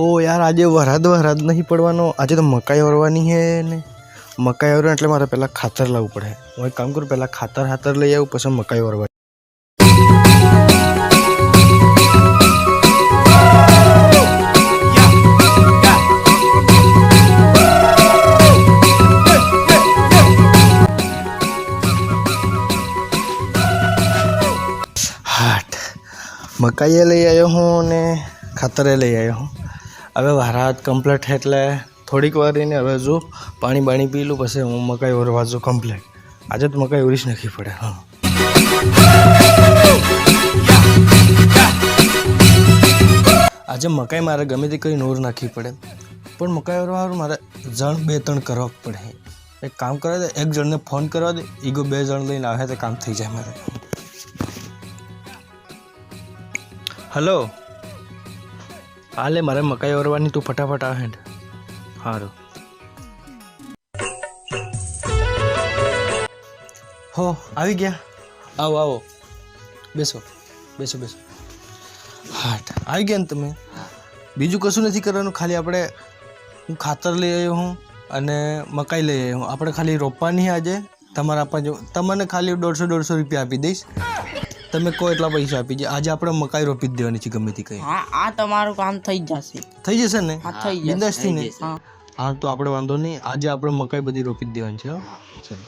ओ यार आज वरद नहीं पड़वानो आज तो मकाई वरवानी है ने मकाई वरवा એટલે મારે પહેલા ખાતર લાવવું પડે। હું એક કામ કરું પહેલા ખાતર લઈ આવું પછી મકાઈ વરવા। હાટ મકાઈ લઈ આવ્યો હું ને ખાતરે લઈ આવ્યો હું। હવે વરસાદ કમ્પ્લીટ એટલે થોડીક વાર રહીને હવે જો પાણી પી લઉં પછી હું મકાઈ વરવા જો કમ્પ્લીટ। આજે તો મકાઈ વરીશ નાખવી પડે। હા આજે મકાઈ મારે ગમે તે કંઈ નોર નાખવી પડે પણ મકાઈ વરવા મારે જણ 2-3 કરવા પડે। એક કામ કરે દે એક જણને ફોન કરવા દે ઈગો 2 જણ લઈને આવે તો કામ થઈ જાય મારે। हेलो हाले मारे मकाई वरवानी तू फटाफट आ हेड। हारो हो આવી ગયા। આવો બેસો હાટ આવી ગયા ને તમે। બીજું કશું નથી કરવાનું ખાલી આપણે હું ખાતર લઈ આવ્યો હું અને મકાઈ લઈ આવ્યો હું। આપણે ખાલી રોપવાની આજે તમારા આપવા જો તમને ખાલી 150 રૂપિયા આપી દઈશ। તમે કહો એટલા પૈસા આપી જાય। આજે આપણે મકાઈ રોપી જ દેવાની છે ગમે તે કઈ। હા આ તમારું કામ થઈ જશે ને? હા થઈ જશે બિંદાસથી ને? હા તો આપણે વાંધો નહીં આજે આપણે મકાઈ બધી રોપી જ દેવાની છે। ચલો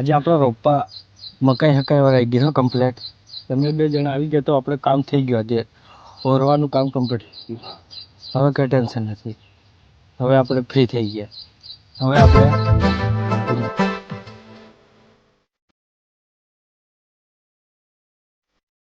આજે આપણો રોપા મકાઈ હકાઈ આવી ગયો કમ્પ્લેટ. તમે 2 જણા આવી ગયા તો આપણે કામ થઈ ગયું. આજે ઓરવાનું કામ કમ્પ્લીટ થઈ ગયું. હવે કંઈ ટેન્શન નથી. હવે આપણે ફ્રી થઈ ગયા. હવે આપણે